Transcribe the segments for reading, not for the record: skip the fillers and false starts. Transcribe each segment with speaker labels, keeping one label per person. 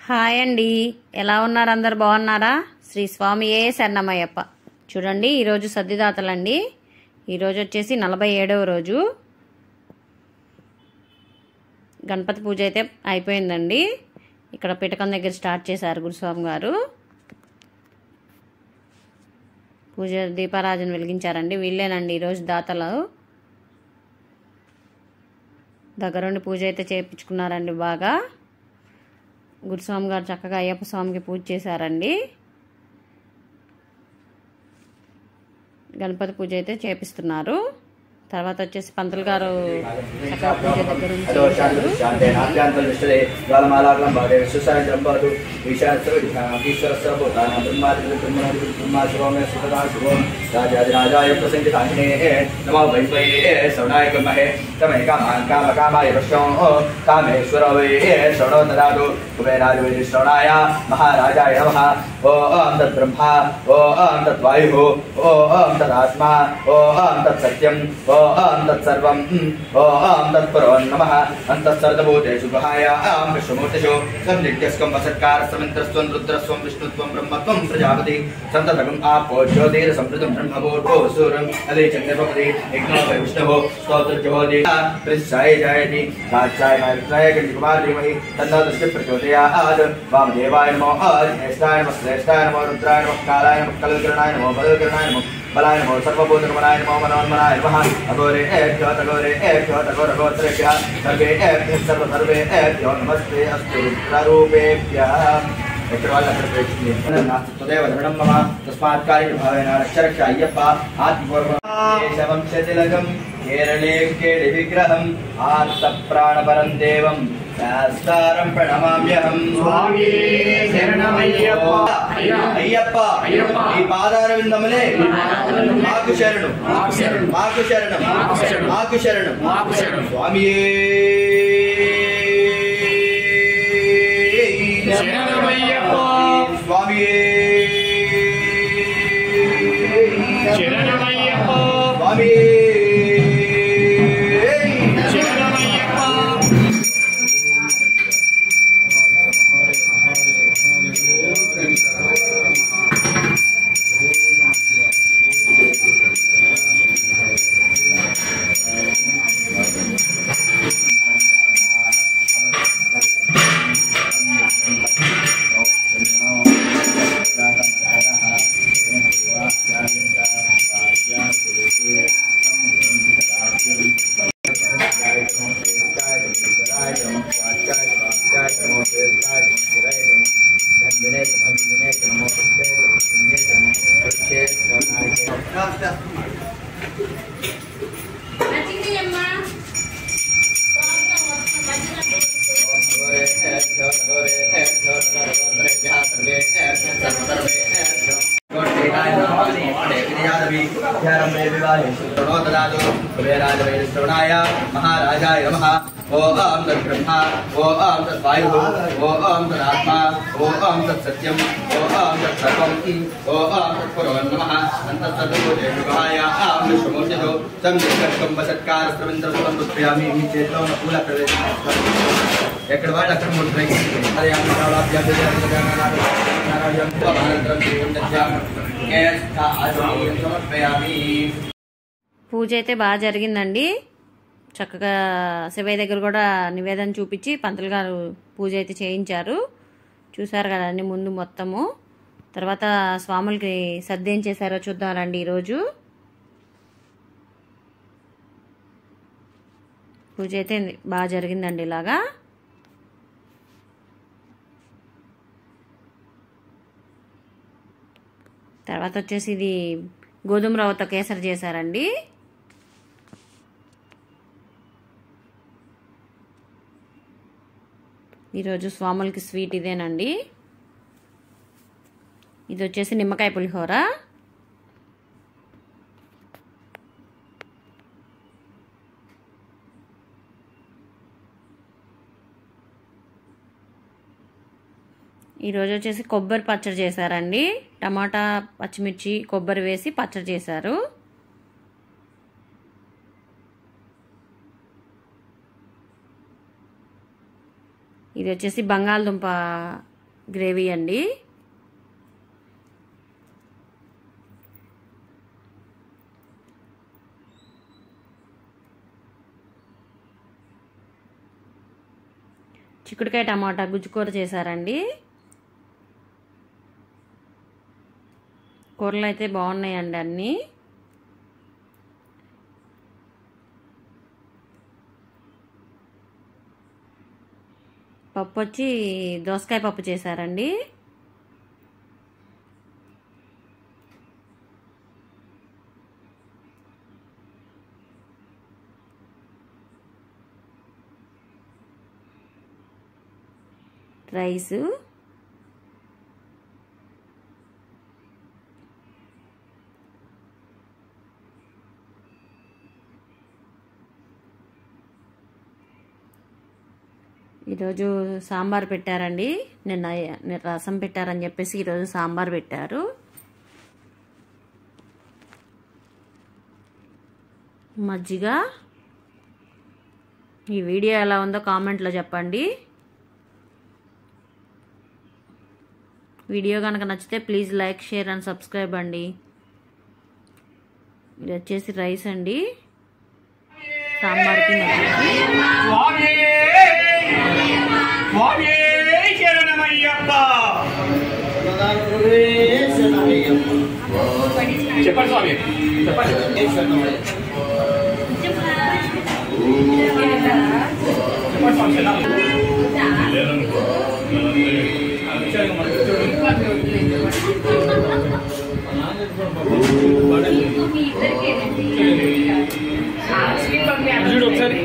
Speaker 1: Hi అండి, ఎలా ఉన్నారు? అందరు బాగున్నారా? శ్రీ స్వామియే శరణమయ్యప్ప. చూడండి, ఈరోజు సద్దిదాతలండి. ఈరోజు వచ్చేసి 47వ రోజు. గణపతి పూజ అయితే అయిపోయిందండి. ఇక్కడ పిటకం దగ్గర స్టార్ట్ చేశారు గురుస్వామి గారు. పూజ దీపారాజన వెలిగించారండి. వీళ్ళేనండి ఈరోజు దాతలు. దగ్గరుండి పూజ అయితే చేయించుకున్నారండి బాగా. గురుస్వామి గారు చక్కగా అయ్యప్ప స్వామికి పూజ చేశారండి. గణపతి పూజ అయితే చేపిస్తున్నారు. తర్వాత వచ్చేసి పంతులు గారు చక్కగా పూజ దగ్గర
Speaker 2: महाराजाय नमः। ओम तद्ब्रह्मा ओम तद्वायुः ओम तदात्मा ओम तत्सत्यम् ओम तत्सर्वं ओम तत्परो नमः। अंतःसर्वभूतेषु गुहायां विश्वमूर्तिषु संनित्यस्कं वसत्कारस्त्वं रुद्रस्त्वं विष्णुत्वं ब्रह्मत्वं प्रजापति संततकं आपो ज्योतिर्संवृतं ब्रह्मभूतो सूर्यं अदिचन्द्रपति यज्ञो विष्णुः स्तोत्रज्योति प्रसाय जायति काचाय नारायणाय कुमार धीमहि तन्नो दृष्टि प्रचोदयात्। वामदेवाय नमो ज्येष्ठाय नमः श्रेष्ठाय नमो रुद्राय नमः कालाय नमः कलविकरणाय नमो बलविकरणाय नमो बलाय नमो सर्वभूतनमनाय नमो मनोन्मनाय नमः। अघोरेभ्यो तघोरेभ्यः सर्वेभ्यः सर्वेभ्यो नमस्ते अस्तु रुद्ररूपेभ्यः। तदेव धरणं मम तस्मात् कार्यभावेन रक्ष अय्यप्प आत्मवंशतिलकं केरले केळिविग्रहम् आर्तप्राणपरं देवं शास्तारं प्रणमाम्यहं। स्वामी शरणमయ్యప్ప అయ్యప్ప ఈ పాదారవిందములే మాకు శరణం మాకు శరణం మాకు శరణం స్వామియే శరణమయ్యప్ప స్వామియే శరణమయ్యప్ప స్వామియే महाराजाय नमः। ओम तद्ब्रह्मा ओम तद्वायुः ओम तदात्मा ओम तत्सत्यम् ओम तत्सर्वं ओम तत्परो नमः। अंतःसर्वभूतेषु गुहायां विश्वमूर्तिषु संनित्यस्कं वसत्कारस्त्वं रुद्रयामि चेतो मूल प्रवेश ఎక్కడ వాళ్ళు అక్కడ ముట్రకి అదే
Speaker 1: పూజ అయితే బాగా జరిగిందండి. చక్కగా శివయ్య దగ్గర కూడా నివేదన చూపించి పంతులు గారు పూజ అయితే చేయించారు. చూసారు కదండి ముందు మొత్తము. తర్వాత స్వాములకి సద్ది ఏం చేశారో చూద్దామండి. ఈరోజు పూజ అయితే బాగా జరిగిందండి. ఇలాగా తర్వాత వచ్చేసి ఇది గోధుమ రవ్వతో కేసరి చేశారండి. ఈరోజు స్వాములకి స్వీట్ ఇదేనండి. ఇది వచ్చేసి నిమ్మకాయ పులిహోర. ఈరోజు వచ్చేసి కొబ్బరి పచ్చడి చేశారండి. టమాటా పచ్చిమిర్చి కొబ్బరి వేసి పచ్చడి చేశారు. ఇది వచ్చేసి బంగాళదుంప గ్రేవీ అండి. చిక్కుడుకాయ టమాటా గుజ్జుకూర చేశారండి. కూరలు అయితే బాగున్నాయండి అన్నీ. పప్పు వచ్చి దోసకాయ పప్పు చేశారండి. రైసు, ఈరోజు సాంబార్ పెట్టారండి. నిన్న రసం పెట్టారని చెప్పేసి ఈరోజు సాంబార్ పెట్టారు. మజ్జిగ. ఈ వీడియో ఎలా ఉందో కామెంట్లో చెప్పండి. వీడియో కనుక నచ్చితే please like, share and subscribe అండి. ఇది వచ్చేసి రైస్ అండి, సాంబార్కి
Speaker 3: చెప్పండి స్వామి, చెప్పండి. ఒకసారి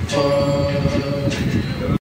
Speaker 4: Om